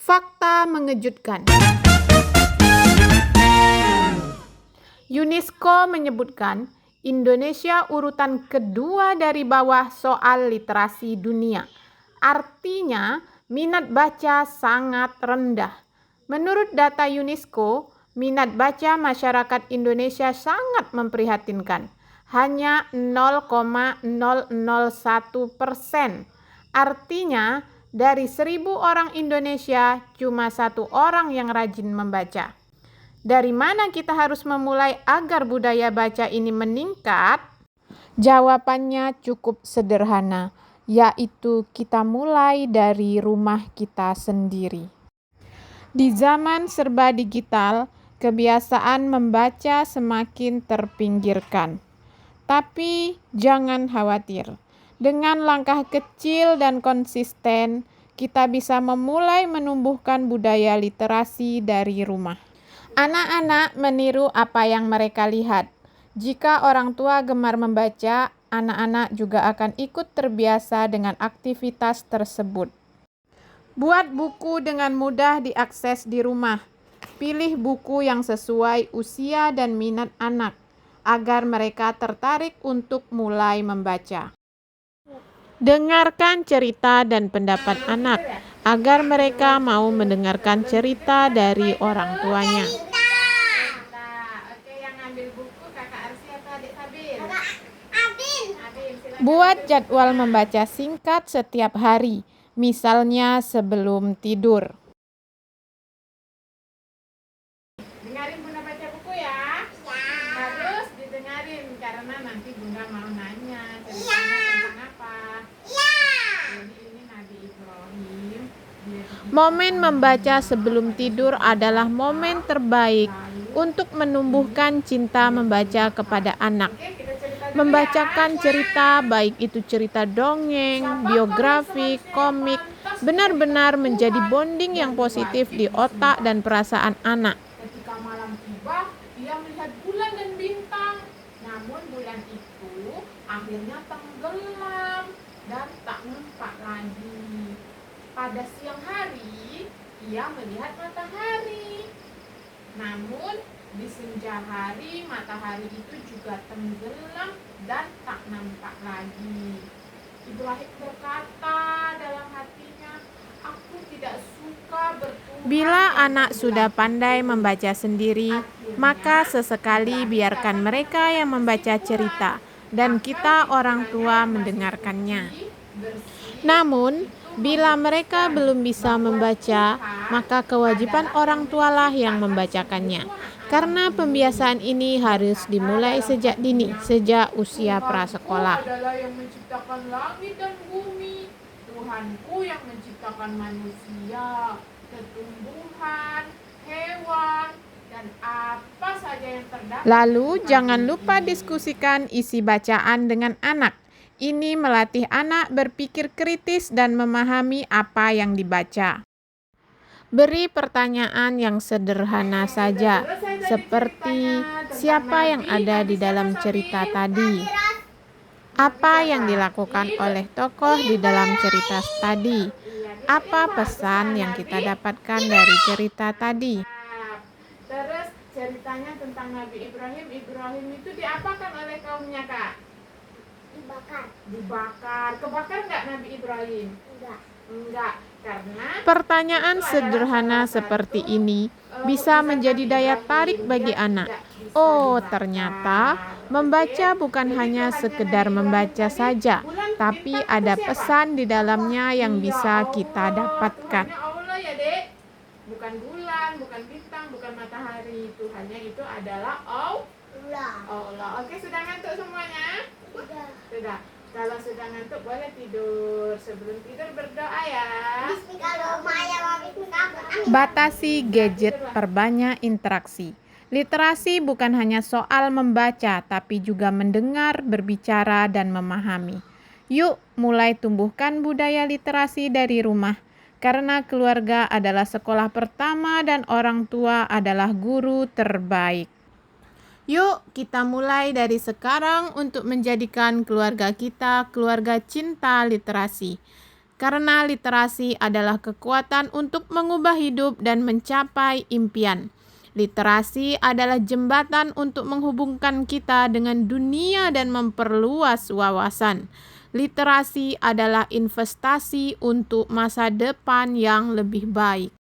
Fakta mengejutkan. UNESCO menyebutkan Indonesia urutan kedua dari bawah soal literasi dunia. Artinya, minat baca sangat rendah. Menurut data UNESCO, minat baca masyarakat Indonesia sangat memprihatinkan. Hanya 0,001%. Artinya, dari 1.000 orang Indonesia, cuma 1 orang yang rajin membaca. Dari mana kita harus memulai agar budaya baca ini meningkat? Jawabannya cukup sederhana, yaitu kita mulai dari rumah kita sendiri. Di zaman serba digital, kebiasaan membaca semakin terpinggirkan. Tapi jangan khawatir. Dengan langkah kecil dan konsisten, kita bisa memulai menumbuhkan budaya literasi dari rumah. Anak-anak meniru apa yang mereka lihat. Jika orang tua gemar membaca, anak-anak juga akan ikut terbiasa dengan aktivitas tersebut. Buat buku dengan mudah diakses di rumah. Pilih buku yang sesuai usia dan minat anak, agar mereka tertarik untuk mulai membaca. Dengarkan cerita dan pendapat anak, agar mereka mau mendengarkan cerita dari orang tuanya. Buat jadwal membaca singkat setiap hari, misalnya sebelum tidur. Dengarin Bunda baca buku ya. Harus didengarin karena nanti Bunda mau nanya ceritanya tentang apa. Jadi ini Nabi Ibrahim. Momen membaca sebelum tidur adalah momen terbaik untuk menumbuhkan cinta membaca kepada anak. Membacakan cerita, baik itu cerita dongeng, biografi, komik, benar-benar menjadi bonding yang positif di otak dan perasaan anak. Ketika malam tiba, ia melihat bulan dan bintang. Namun bulan itu akhirnya tenggelam dan tak nampak lagi. Pada siang hari, ia melihat matahari. Namun di senja hari, matahari itu juga tenggelam dan tak nampak lagi. Ibrahim berkata dalam hatinya, aku tidak suka bertumbuh. Bila anak sudah pandai membaca sendiri, maka sesekali biarkan mereka yang membaca cerita dan kita orang tua mendengarkannya. Namun, bila mereka belum bisa membaca, maka kewajiban orang tualah yang membacakannya. Karena pembiasaan ini harus dimulai sejak dini, sejak usia prasekolah. Tuhanku adalah yang menciptakan langit dan bumi. Tuhanku yang menciptakan manusia, tumbuhan, hewan, dan apa saja yang terdapat. Lalu jangan lupa diskusikan isi bacaan dengan anak. Ini melatih anak berpikir kritis dan memahami apa yang dibaca. Beri pertanyaan yang sederhana saja, seperti siapa yang ada di dalam cerita tadi? Apa yang dilakukan oleh tokoh di dalam cerita tadi? Apa pesan yang kita dapatkan dari cerita tadi? Terus ceritanya tentang Nabi Ibrahim. Ibrahim itu diapakan oleh kaumnya, Kak? Dibakar. Kebakar nggak Nabi Ibrahim? Enggak. Karena pertanyaan sederhana seperti ini bisa menjadi daya tarik bagi anak. Oh, ternyata membaca bukan hanya sekedar membaca saja, tapi ada pesan di dalamnya yang bisa kita dapatkan. Allah ya, Dek. Bukan bulan, bukan bintang, bukan matahari. Tuhannya itu adalah Allah. Oke, sudah ngantuk semuanya? Sudah. Kalau sudah ngantuk boleh tidur. Sebelum tidur berdoa ya. Batasi gadget, perbanyak interaksi. Literasi bukan hanya soal membaca, tapi juga mendengar, berbicara, dan memahami. Yuk mulai tumbuhkan budaya literasi dari rumah. Karena keluarga adalah sekolah pertama dan orang tua adalah guru terbaik. Yuk kita mulai dari sekarang untuk menjadikan keluarga kita keluarga cinta literasi. karena literasi adalah kekuatan untuk mengubah hidup dan mencapai impian. Literasi adalah jembatan untuk menghubungkan kita dengan dunia dan memperluas wawasan. Literasi adalah investasi untuk masa depan yang lebih baik.